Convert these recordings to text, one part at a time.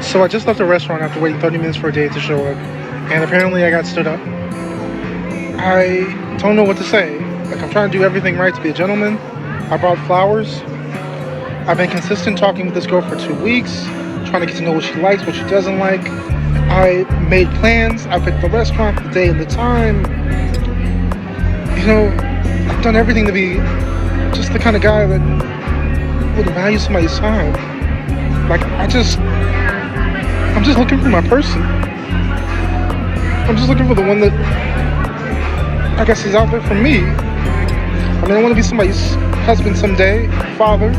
So I just left the restaurant after waiting 30 minutes for a date to show up, and apparently I got stood up. I don't know what to say. Like, I'm trying to do everything right to be a gentleman. I brought flowers. I've been consistent talking with this girl for 2 weeks, trying to get to know what she likes, what she doesn't like. I made plans. I picked the restaurant, the day, and the time. You know, I've done everything to be just the kind of guy that would value somebody's time. Like, I'm just looking for my person. I'm just looking for the one that I guess is out there for me. I mean, I want to be somebody's husband someday, father.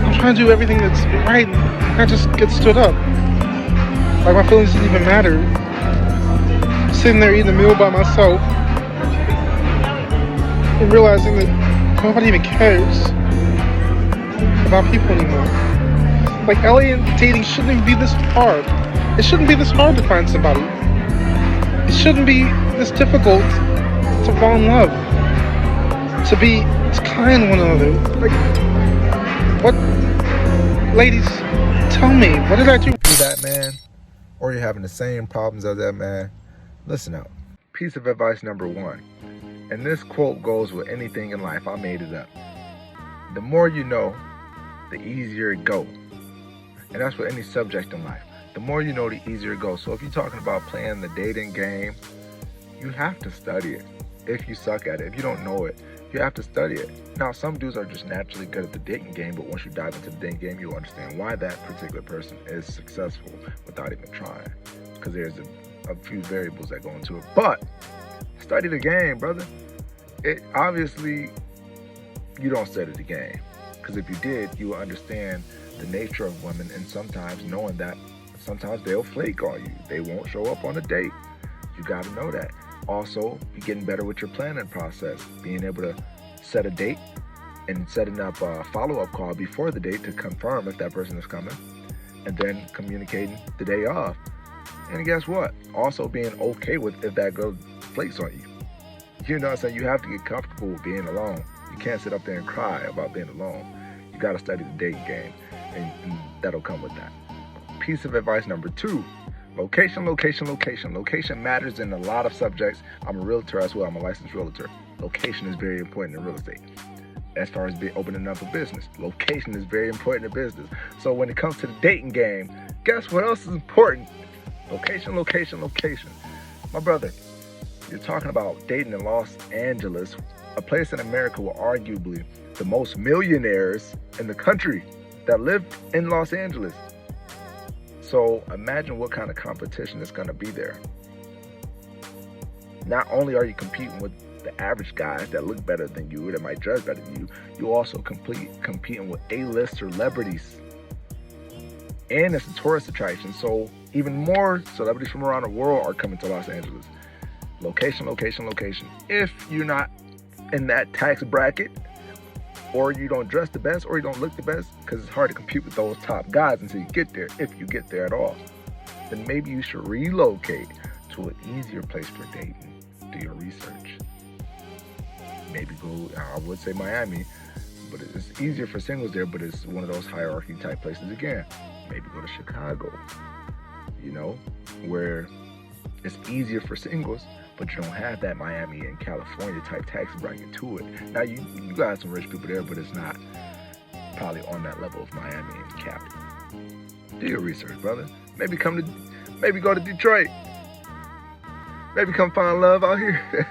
I'm trying to do everything that's right. I just get stood up. Like, my feelings didn't even matter. Sitting there eating a meal by myself and realizing that nobody even cares about people anymore. Like, LA and dating shouldn't even be this hard. It shouldn't be this hard to find somebody. It shouldn't be this difficult to fall in love. To be kind to one another. Like, what? Ladies, tell me, what did I do? That man, or you're having the same problems as that man, listen up. Piece of advice number 1. And this quote goes with anything in life. I made it up. The more you know, the easier it goes. And that's with any subject in life. The more you know, the easier it goes. So if you're talking about playing the dating game, you have to study it. If you suck at it, if you don't know it, you have to study it. Now, some dudes are just naturally good at the dating game, but once you dive into the dating game, you'll understand why that particular person is successful without even trying. Because there's a few variables that go into it. But study the game, brother. It obviously, you don't study the game. Because if you did, you will understand the nature of women, and sometimes knowing that sometimes they'll flake on you. They won't show up on a date. You got to know that. Also, you're getting better with your planning process, being able to set a date and setting up a follow-up call before the date to confirm if that person is coming, and then communicating the day off. And guess what? Also being okay with if that girl flakes on you. You know what I'm saying? You have to get comfortable with being alone. You can't sit up there and cry about being alone. You got to study the dating game, and that'll come with that. Piece of advice number 2. Location, location, location. Location matters in a lot of subjects. I'm a realtor as well. I'm a licensed realtor. Location is very important in real estate. As far as opening up a business, location is very important in business. So when it comes to the dating game, guess what else is important? Location, location, location. My brother, you're talking about dating in Los Angeles, a place in America with arguably the most millionaires in the country that live in Los Angeles. So imagine what kind of competition is going to be there. Not only are you competing with the average guys that look better than you, that might dress better than you, you also competing with A-list celebrities. And it's a tourist attraction, so even more celebrities from around the world are coming to Los Angeles. Location, location, location. If you're not in that tax bracket, or you don't dress the best, or you don't look the best, because it's hard to compete with those top guys until you get there, if you get there at all, then maybe you should relocate to an easier place for dating. Do your research. Maybe go, I would say Miami, but it's easier for singles there, but it's one of those hierarchy type places again. Maybe go to Chicago, where it's easier for singles, but you don't have that Miami and California type tax bracket to it. Now, you got some rich people there, but it's not probably on that level of Miami and Cali. Do your research, brother. Maybe go to Detroit. Maybe come find love out here.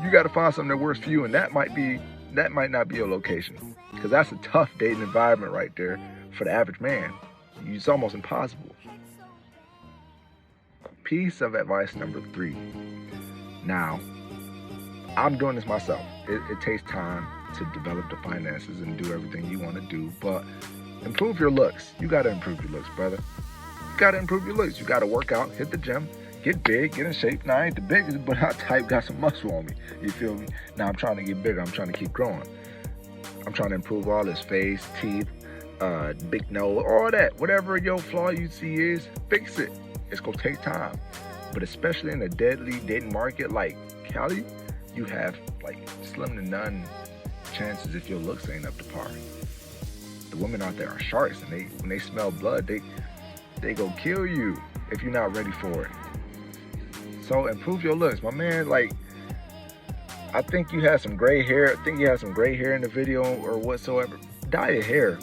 You got to find something that works for you, and that might not be your location, because that's a tough dating environment right there for the average man. It's almost impossible. Piece of advice number 3. Now, I'm doing this myself. It takes time to develop the finances and do everything you want to do, but improve your looks. You got to improve your looks, brother. You got to improve your looks. You got to work out, hit the gym, get big, get in shape. Now, I ain't the biggest, but I type got some muscle on me. You feel me? Now, I'm trying to get bigger. I'm trying to keep growing. I'm trying to improve all this face, teeth, big nose, all that. Whatever your flaw you see is, fix it. It's going to take time. But especially in a deadly dating market like Cali, you have like slim to none chances if your looks ain't up to par. The women out there are sharks, and when they smell blood, they go kill you if you're not ready for it. So improve your looks, my man. Like, I think you had some gray hair. I think you had some gray hair in the video or whatsoever. Dye your hair.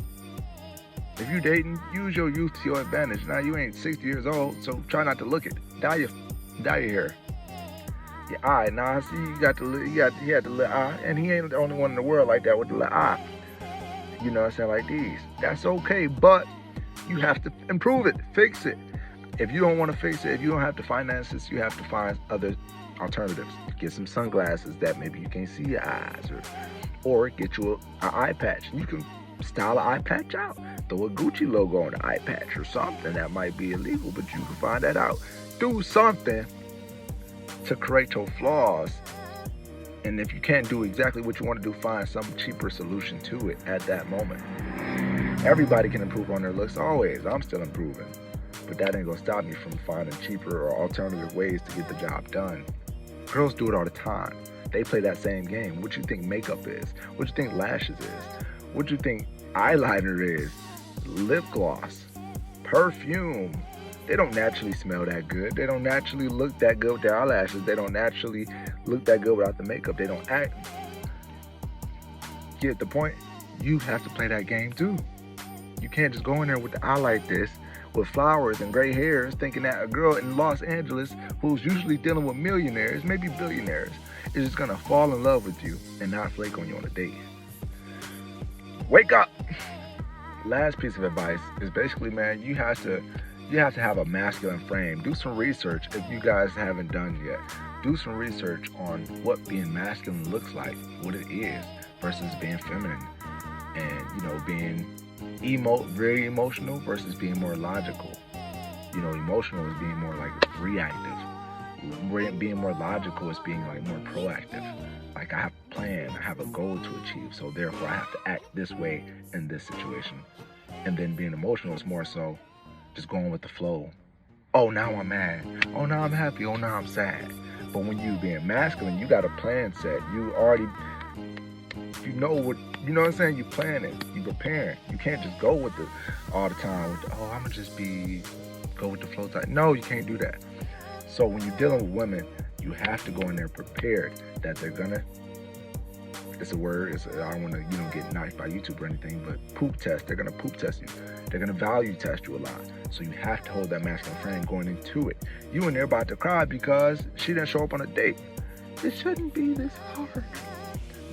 If you dating, use your youth to your advantage. Now you ain't 60 years old, so try not to look it. Dye your hair. Your eye. Now I see you got the little eye, and he ain't the only one in the world like that with the little eye. You know what I'm saying? Like these. That's okay, but you have to improve it, fix it. If you don't want to fix it, if you don't have the finances, you have to find other alternatives. Get some sunglasses that maybe you can't see your eyes, or get you an eye patch. You can style an eye patch out. Throw a Gucci logo on the eye patch or something. That might be illegal, but you can find that out. Do something to correct your flaws. And if you can't do exactly what you want to do, find some cheaper solution to it at that moment. Everybody can improve on their looks always. I'm still improving. But that ain't gonna stop me from finding cheaper or alternative ways to get the job done. Girls do it all the time. They play that same game. What you think makeup is? What you think lashes is? What you think eyeliner is? Lip gloss, perfume. They don't naturally smell that good. They don't naturally look that good with their eyelashes. They don't naturally look that good without the makeup. They don't act. Get the point? You have to play that game too. You can't just go in there with the eye like this, with flowers and gray hairs, thinking that a girl in Los Angeles who's usually dealing with millionaires, maybe billionaires, is just gonna fall in love with you and not flake on you on a date. Wake up! Last piece of advice is basically, man, you have to have a masculine frame. Do some research if you guys haven't done yet. Do some research on what being masculine looks like, what it is, versus being feminine. And, being very emotional versus being more logical. Emotional is being more like reactive. Being more logical is being like more proactive. Like, I have a plan, I have a goal to achieve, so therefore I have to act this way in this situation. And then being emotional is more so just going with the flow. Oh, now I'm mad. Oh, now I'm happy. Oh, now I'm sad. But when you being masculine, you got a plan set. You already, what I'm saying? You planning, you preparing. You can't just go with it all the time. I'm gonna just go with the flow type. No, you can't do that. So when you're dealing with women, you have to go in there prepared that they're gonna, it's a word, I don't want to, get knifed by YouTube or anything, but poop test. They're gonna poop test you. They're gonna value test you a lot. So you have to hold that masculine frame going into it. You and they're about to cry because she didn't show up on a date. It shouldn't be this hard.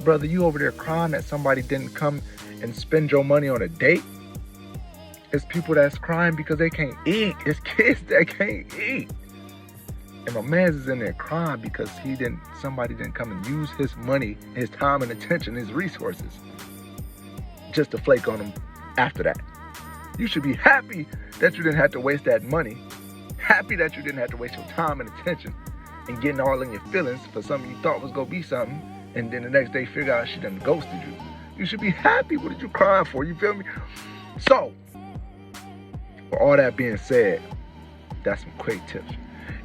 Brother, you over there crying that somebody didn't come and spend your money on a date? It's people that's crying because they can't eat. It's kids that can't eat. And my man's is in there crying because somebody didn't come and use his money, his time and attention, his resources, just to flake on him after that. You should be happy that you didn't have to waste that money. Happy that you didn't have to waste your time and attention and getting all in your feelings for something you thought was gonna be something, and then the next day figure out she done ghosted you. You should be happy. What are you crying for? You feel me? So, for all that being said, that's some quick tips.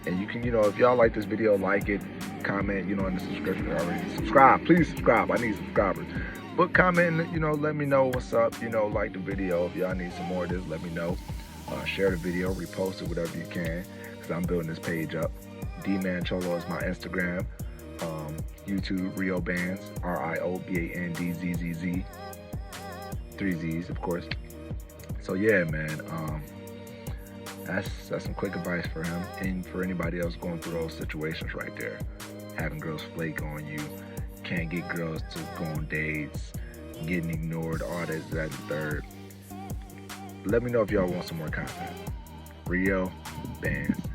And you can, if y'all like this video, like it, comment, in the subscription already. Subscribe, please subscribe. I need subscribers. But comment, let me know what's up. Like the video. If y'all need some more of this, let me know. Share the video, repost it, whatever you can, because I'm building this page up. Dmancholo is my Instagram. YouTube, Rio Bandzzz, RIOBANDZZZ. 3 Z's, of course. So yeah, man. That's some quick advice for him and for anybody else going through those situations right there. Having girls flake on you, can't get girls to go on dates, getting ignored, all this, that, and third. Let me know if y'all want some more content. Rio Bandzzz.